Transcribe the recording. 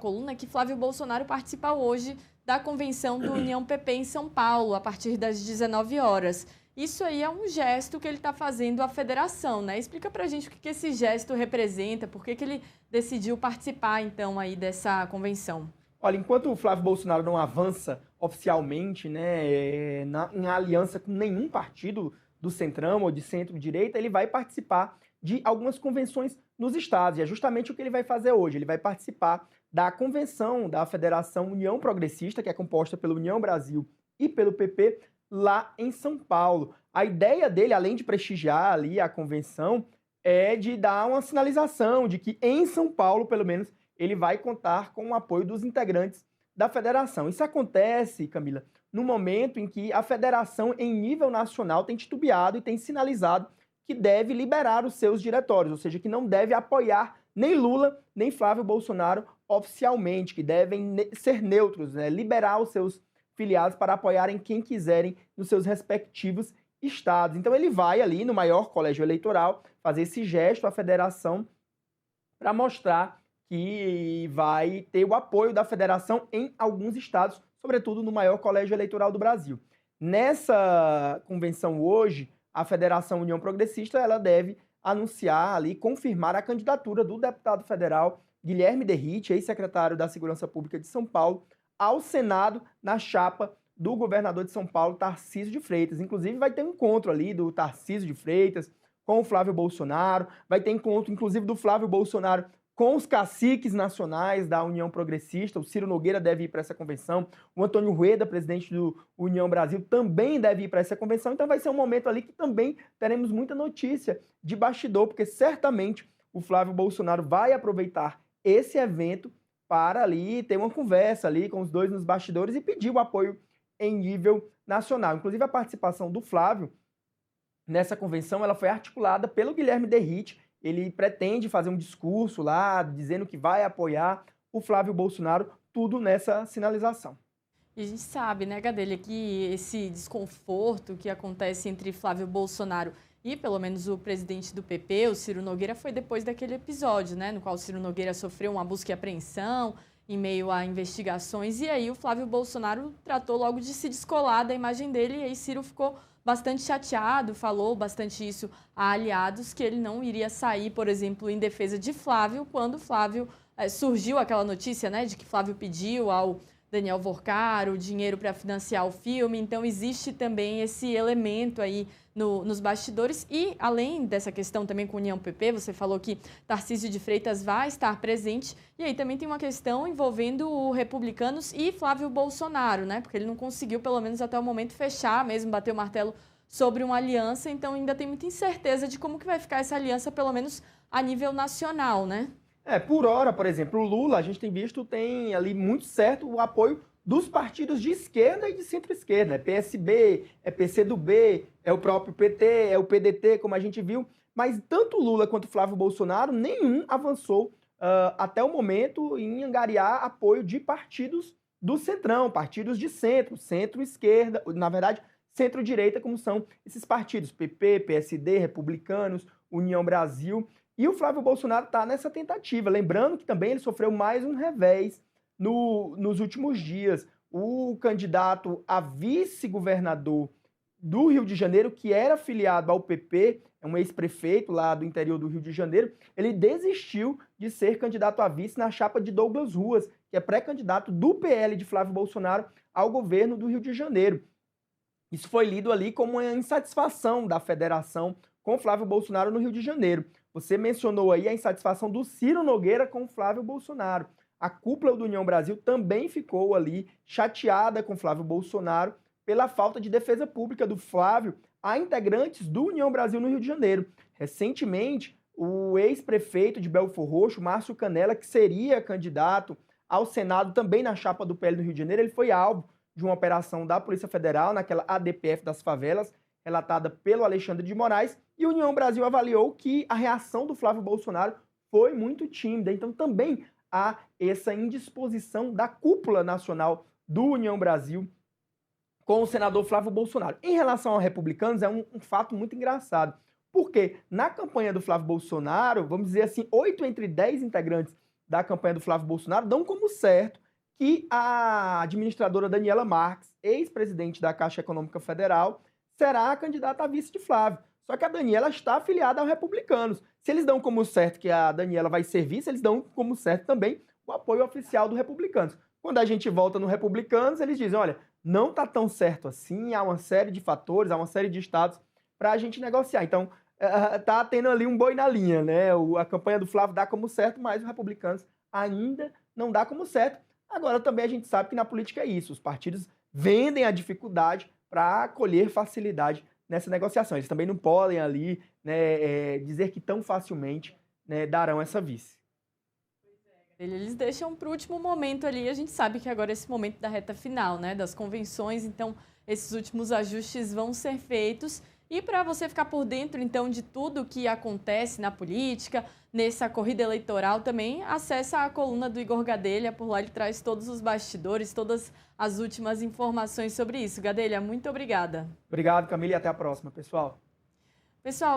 coluna que Flávio Bolsonaro participa hoje da convenção do União PP em São Paulo, a partir das 19 horas. Isso aí é um gesto que ele está fazendo à federação, né? Explica pra gente o que esse gesto representa, por que ele decidiu participar, então, aí dessa convenção. Olha, enquanto o Flávio Bolsonaro não avança oficialmente, né, em aliança com nenhum partido do centrão ou de centro-direita, ele vai participar de algumas convenções nos estados. E é justamente o que ele vai fazer hoje. Ele vai participar da convenção da Federação União Progressista, que é composta pela União Brasil e pelo PP, lá em São Paulo. A ideia dele, além de prestigiar ali a convenção, é de dar uma sinalização de que em São Paulo, pelo menos, ele vai contar com o apoio dos integrantes da federação. Isso acontece, Camila, no momento em que a federação, em nível nacional, tem titubeado e tem sinalizado que deve liberar os seus diretórios, ou seja, que não deve apoiar nem Lula, nem Flávio Bolsonaro oficialmente, que devem ser neutros, né? Liberar os seus filiados para apoiarem quem quiserem nos seus respectivos estados. Então ele vai ali no maior colégio eleitoral fazer esse gesto à federação para mostrar que vai ter o apoio da federação em alguns estados, sobretudo no maior colégio eleitoral do Brasil. Nessa convenção hoje, a Federação União Progressista ela deve anunciar ali, confirmar a candidatura do deputado federal Guilherme Derrite, ex-secretário da Segurança Pública de São Paulo, ao Senado na chapa do governador de São Paulo, Tarcísio de Freitas. Inclusive vai ter um encontro ali do Tarcísio de Freitas com o Flávio Bolsonaro, vai ter encontro inclusive do Flávio Bolsonaro com os caciques nacionais da União Progressista. O Ciro Nogueira deve ir para essa convenção, o Antônio Rueda, presidente do União Brasil, também deve ir para essa convenção. Então vai ser um momento ali que também teremos muita notícia de bastidor, porque certamente o Flávio Bolsonaro vai aproveitar esse evento para ali ter uma conversa ali com os dois nos bastidores e pedir o apoio em nível nacional. Inclusive a participação do Flávio nessa convenção ela foi articulada pelo Guilherme Derrite. Ele pretende fazer um discurso lá, dizendo que vai apoiar o Flávio Bolsonaro, tudo nessa sinalização. E a gente sabe, né, Gadelha, que esse desconforto que acontece entre Flávio Bolsonaro e, pelo menos, o presidente do PP, o Ciro Nogueira, foi depois daquele episódio, né, no qual o Ciro Nogueira sofreu uma busca e apreensão em meio a investigações, e aí o Flávio Bolsonaro tratou logo de se descolar da imagem dele, e aí Ciro ficou bastante chateado, falou bastante isso a aliados, que ele não iria sair, por exemplo, em defesa de Flávio, quando Flávio surgiu aquela notícia, né, de que Flávio pediu ao Daniel Vorcaro dinheiro para financiar o filme. Então existe também esse elemento aí nos bastidores. E além dessa questão também com a União PP, você falou que Tarcísio de Freitas vai estar presente, e aí também tem uma questão envolvendo o Republicanos e Flávio Bolsonaro, né? Porque ele não conseguiu, pelo menos até o momento, fechar mesmo, bater o martelo sobre uma aliança, então ainda tem muita incerteza de como que vai ficar essa aliança, pelo menos a nível nacional, né? Por hora, por exemplo, o Lula, a gente tem visto, tem ali muito certo o apoio dos partidos de esquerda e de centro-esquerda. É PSB, é PCdoB, é o próprio PT, é o PDT, como a gente viu. Mas tanto Lula quanto Flávio Bolsonaro, nenhum avançou até o momento em angariar apoio de partidos do centrão, partidos de centro, centro-esquerda, na verdade, centro-direita, como são esses partidos, PP, PSD, Republicanos, União Brasil. E o Flávio Bolsonaro está nessa tentativa. Lembrando que também ele sofreu mais um revés nos últimos dias. O candidato a vice-governador do Rio de Janeiro, que era filiado ao PP, é um ex-prefeito lá do interior do Rio de Janeiro, ele desistiu de ser candidato a vice na chapa de Douglas Ruas, que é pré-candidato do PL de Flávio Bolsonaro ao governo do Rio de Janeiro. Isso foi lido ali como uma insatisfação da federação com Flávio Bolsonaro no Rio de Janeiro. Você mencionou aí a insatisfação do Ciro Nogueira com Flávio Bolsonaro. A cúpula do União Brasil também ficou ali chateada com Flávio Bolsonaro pela falta de defesa pública do Flávio a integrantes do União Brasil no Rio de Janeiro. Recentemente, o ex-prefeito de Belfor Roxo, Márcio Canella, que seria candidato ao Senado também na chapa do PL no Rio de Janeiro, ele foi alvo de uma operação da Polícia Federal, naquela ADPF das favelas, relatada pelo Alexandre de Moraes, e o União Brasil avaliou que a reação do Flávio Bolsonaro foi muito tímida. Então também há essa indisposição da cúpula nacional do União Brasil com o senador Flávio Bolsonaro. Em relação aos republicanos, é um fato muito engraçado, porque na campanha do Flávio Bolsonaro, vamos dizer assim, 8 entre 10 integrantes da campanha do Flávio Bolsonaro dão como certo que a administradora Daniela Marques, ex-presidente da Caixa Econômica Federal, será a candidata a vice de Flávio. Só que a Daniela está afiliada aos republicanos. Se eles dão como certo que a Daniela vai ser vice, eles dão como certo também o apoio oficial dos republicanos. Quando a gente volta no republicanos, eles dizem, olha, não está tão certo assim, há uma série de fatores, há uma série de estados para a gente negociar. Então, tá tendo ali um boi na linha, né? A campanha do Flávio dá como certo, mas os republicanos ainda não dá como certo. Agora, também a gente sabe que na política é isso, os partidos vendem a dificuldade para colher facilidade nessa negociação. Eles também não podem ali, né, dizer que tão facilmente, né, darão essa vice. Eles deixam para o último momento ali, a gente sabe que agora é esse momento da reta final, né, das convenções, então esses últimos ajustes vão ser feitos. E para você ficar por dentro, então, de tudo que acontece na política, nessa corrida eleitoral também, acessa a coluna do Igor Gadelha, por lá ele traz todos os bastidores, todas as últimas informações sobre isso. Gadelha, muito obrigada. Obrigado, Camila, e até a próxima, pessoal. Pessoal,